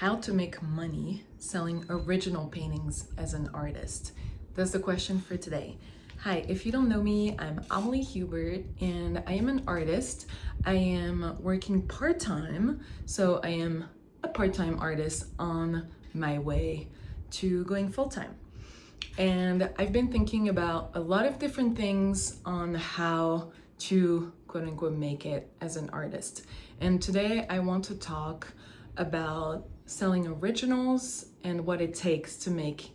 How to make money selling original paintings as an artist? That's the question for today. Hi, if you don't know me, I'm Amelie Hubert and I am an artist. I am working part-time, so I am a part-time artist on my way to going full-time. And I've been thinking about a lot of different things on how to quote unquote make it as an artist. And today I want to talk about selling originals and what it takes to make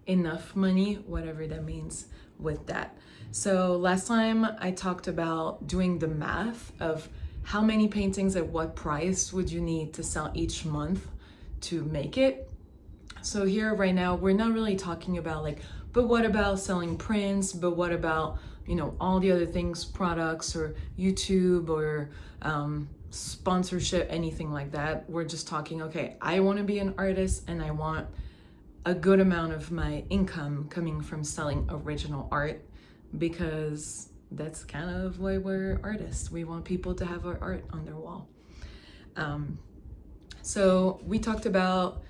enough money, whatever that means with that. So last time I talked about doing the math of how many paintings at what price would you need to sell each month to make it. So here right now, we're not really talking about but what about selling prints? But what about, all the other things, products or YouTube or sponsorship, anything like that. We're just talking, okay, I want to be an artist and I want a good amount of my income coming from selling original art, because that's kind of why we're artists. We want people to have our art on their wall. So we talked about,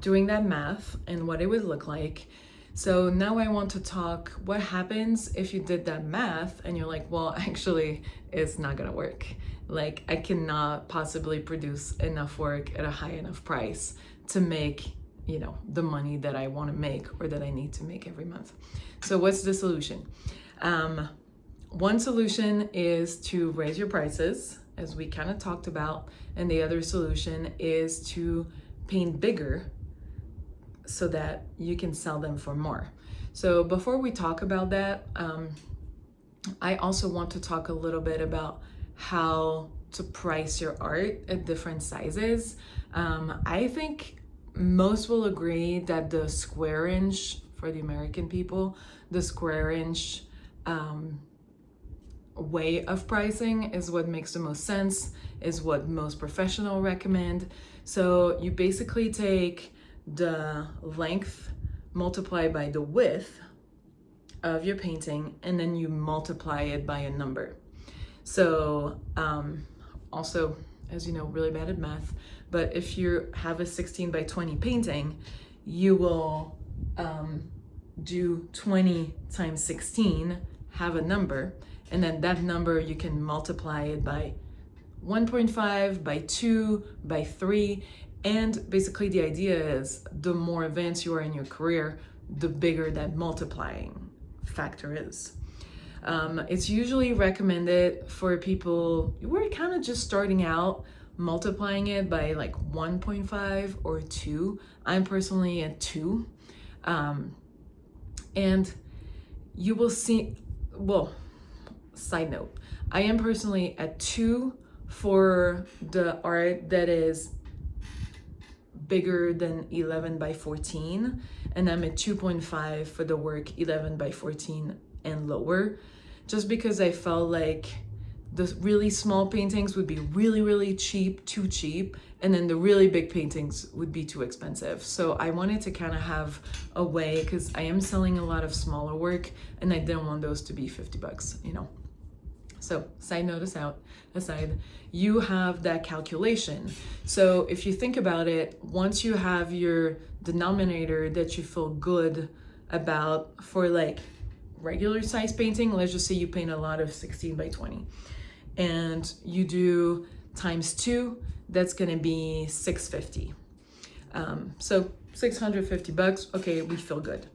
doing that math and what it would look like. So now I want to talk what happens if you did that math and you're like, well, actually, it's not gonna work. I cannot possibly produce enough work at a high enough price to make, the money that I want to make or that I need to make every month. So what's the solution? One solution is to raise your prices, as we kind of talked about, and the other solution is to paint bigger so that you can sell them for more. So before we talk about that, I also want to talk a little bit about how to price your art at different sizes. I think most will agree that the square inch, for the American people, the square inch way of pricing is what makes the most sense, is what most professionals recommend. So you basically take the length multiplied by the width of your painting, and then you multiply it by a number. So also, as you know, really bad at math, but if you have a 16 by 20 painting, you will do 20 times 16, have a number, and then that number you can multiply it by 1.5, by 2, by 3. And basically the idea is the more advanced you are in your career, the bigger that multiplying factor is. It's usually recommended for people who are kind of just starting out, multiplying it by 1.5 or 2. I'm personally at 2. And you will see, well, side note, I am personally at 2 for the art that is bigger than 11 by 14, and I'm at 2.5 for the work 11 by 14 and lower, just because I felt like the really small paintings would be really, really cheap, too cheap, and then the really big paintings would be too expensive. So I wanted to kind of have a way, because I am selling a lot of smaller work and I didn't want those to be $50, So side note aside, you have that calculation. So if you think about it, once you have your denominator that you feel good about for regular size painting, let's just say you paint a lot of 16 by 20 and you do times 2, that's gonna be 650. So $650, okay, we feel good.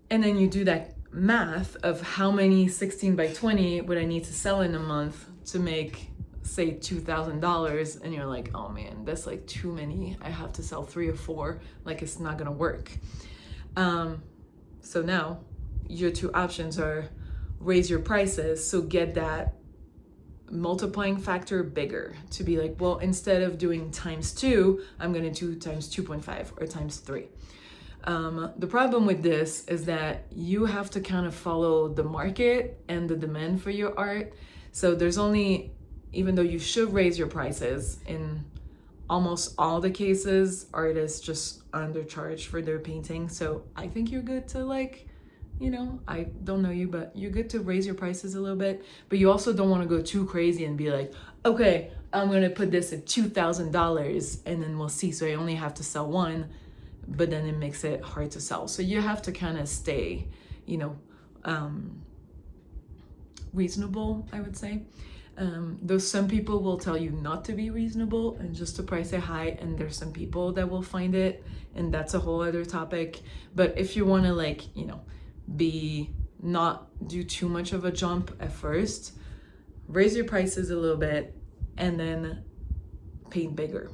And then you do that math of how many 16 by 20 would I need to sell in a month to make, say, $2,000, and you're like, oh man, that's too many. I have to sell 3 or 4, it's not gonna work. So now your two options are raise your prices, so get that multiplying factor bigger to be well, instead of doing times 2, I'm gonna do times 2.5 or times 3. The problem with this is that you have to kind of follow the market and the demand for your art. So there's only, even though you should raise your prices, in almost all the cases, artists just undercharge for their painting. So I think you're good to I don't know you, but you're good to raise your prices a little bit, but you also don't want to go too crazy and be okay, I'm gonna put this at $2,000 and then we'll see. So I only have to sell one, but then it makes it hard to sell. So you have to kind of stay, you know, reasonable, I would say. Though some people will tell you not to be reasonable and just to price it high, and there's some people that will find it, and that's a whole other topic. But if you want to, like, you know, not do too much of a jump at first, raise your prices a little bit and then paint bigger.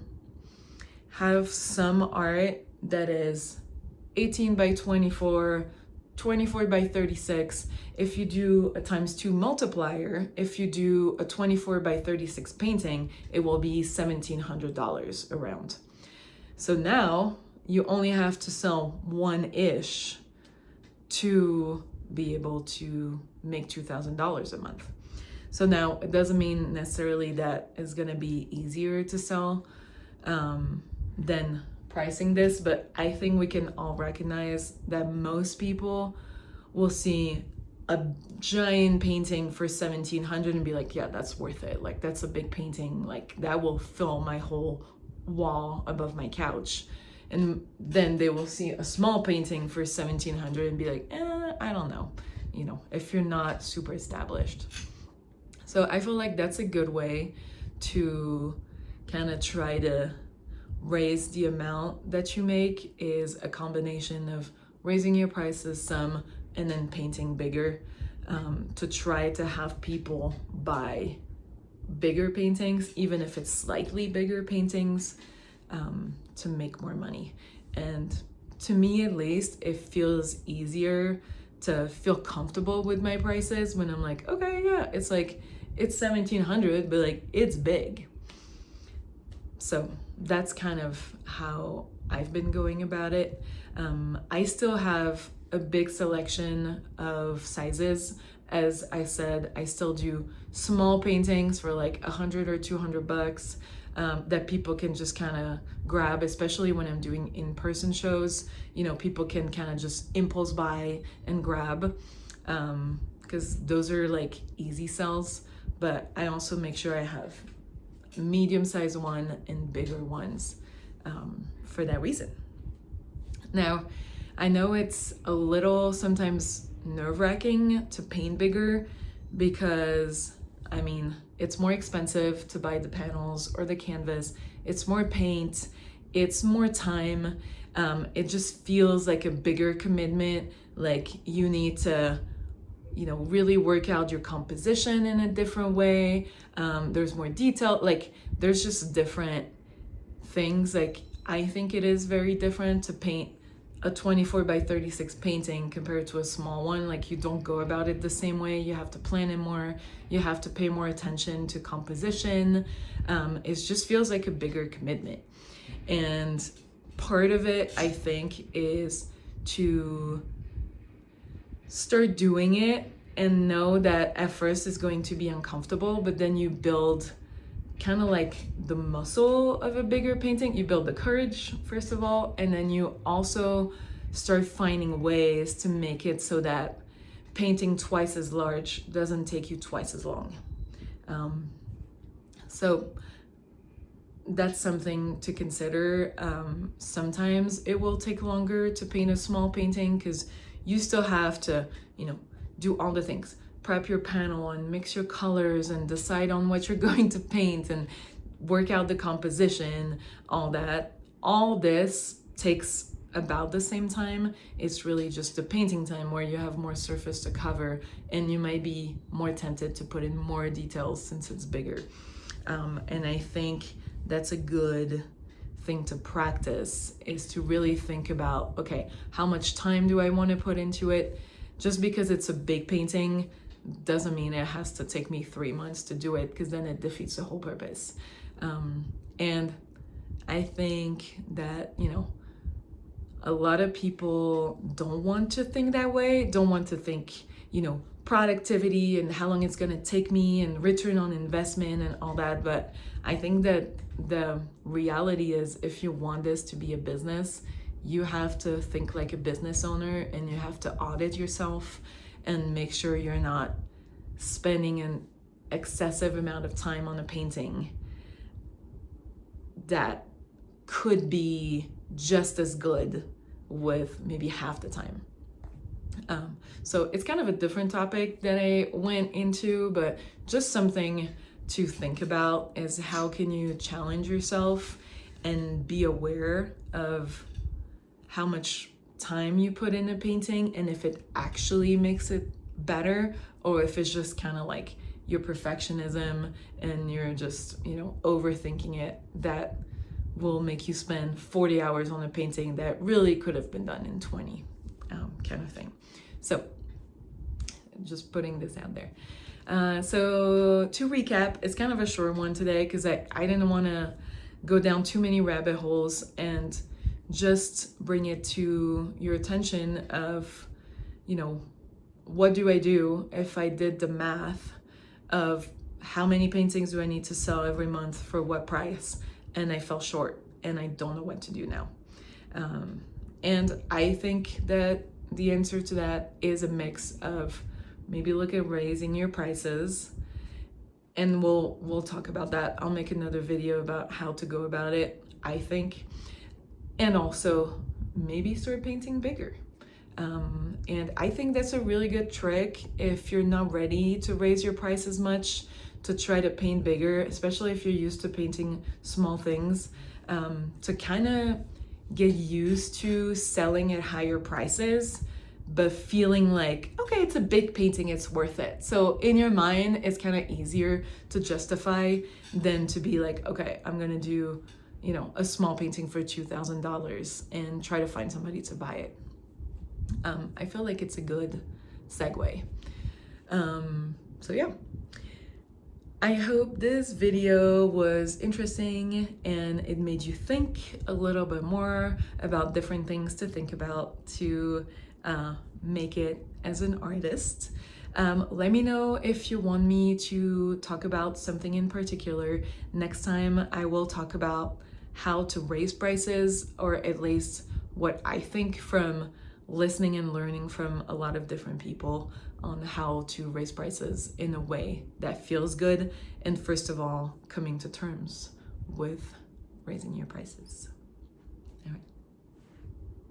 Have some art that is 18 by 24, 24 by 36. If you do a ×2 multiplier, if you do a 24 by 36 painting, it will be $1,700 around. So now you only have to sell one-ish to be able to make $2,000 a month. So now it doesn't mean necessarily that it's gonna be easier to sell than pricing this, but I think we can all recognize that most people will see a giant painting for $1,700 and be like, yeah, that's worth it. Like, that's a big painting. Like, that will fill my whole wall above my couch. And then they will see a small painting for $1,700 and be like, I don't know, you know, if you're not super established. So I feel like that's a good way to kind of try to raise the amount that you make, is a combination of raising your prices some and then painting bigger, to try to have people buy bigger paintings, even if it's slightly bigger paintings, to make more money. And to me, at least, it feels easier to feel comfortable with my prices when I'm like, okay, yeah, it's like, it's $1,700, but like, it's big. So that's kind of how I've been going about it. I still have a big selection of sizes. As I said, I still do small paintings for like $100 or $200 that people can just kind of grab, especially when I'm doing in-person shows. You know, people can kind of just impulse buy and grab, because those are like easy sells. But I also make sure I have medium-sized one and bigger ones for that reason. Now, I know it's a little sometimes nerve-wracking to paint bigger because, I mean, it's more expensive to buy the panels or the canvas. It's more paint, it's more time. It just feels like a bigger commitment. Like, you need to, you know, really work out your composition in a different way. There's more detail, like there's just different things. Like, I think it is very different to paint a 24 by 36 painting compared to a small one. Like, you don't go about it the same way. You have to plan it more. You have to pay more attention to composition. It just feels like a bigger commitment. And part of it, I think, is to start doing it and know that at first it's going to be uncomfortable, but then you build kind of like the muscle of a bigger painting. You build the courage, first of all, and then you also start finding ways to make it so that painting twice as large doesn't take you twice as long. So that's something to consider. Sometimes it will take longer to paint a small painting because you still have to, you know, do all the things. Prep your panel and mix your colors and decide on what you're going to paint and work out the composition, all that. All this takes about the same time. It's really just the painting time where you have more surface to cover and you might be more tempted to put in more details since it's bigger. And I think that's a good thing to practice, is to really think about, okay, how much time do I want to put into it? Just because it's a big painting doesn't mean it has to take me 3 months to do it, because then it defeats the whole purpose. And I think that, you know, a lot of people don't want to think that way, don't want to think, you know, productivity and how long it's going to take me and return on investment and all that. But I think that the reality is, if you want this to be a business, you have to think like a business owner, and you have to audit yourself and make sure you're not spending an excessive amount of time on a painting that could be just as good with maybe half the time. So it's kind of a different topic that I went into, but just something to think about is how can you challenge yourself and be aware of how much time you put in a painting and if it actually makes it better, or if it's just kind of like your perfectionism and you're just, overthinking it, that will make you spend 40 hours on a painting that really could have been done in 20, kind of thing. So just putting this out there. So to recap, it's kind of a short one today because I didn't want to go down too many rabbit holes, and just bring it to your attention of, what do I do if I did the math of how many paintings do I need to sell every month for what price, and I fell short and I don't know what to do now. And I think that the answer to that is a mix of maybe look at raising your prices, and we'll talk about that. I'll make another video about how to go about it, I think. And also maybe start painting bigger. And I think that's a really good trick if you're not ready to raise your price as much, to try to paint bigger, especially if you're used to painting small things, to kind of get used to selling at higher prices, but feeling like, okay, it's a big painting, it's worth it. So in your mind, it's kind of easier to justify than to be like, okay, I'm gonna do, a small painting for $2,000 and try to find somebody to buy it. I feel like it's a good segue. So yeah, I hope this video was interesting and it made you think a little bit more about different things to think about to make it as an artist. Let me know if you want me to talk about something in particular. Next time I will talk about how to raise prices, or at least what I think from listening and learning from a lot of different people on how to raise prices in a way that feels good, and first of all, coming to terms with raising your prices. All right.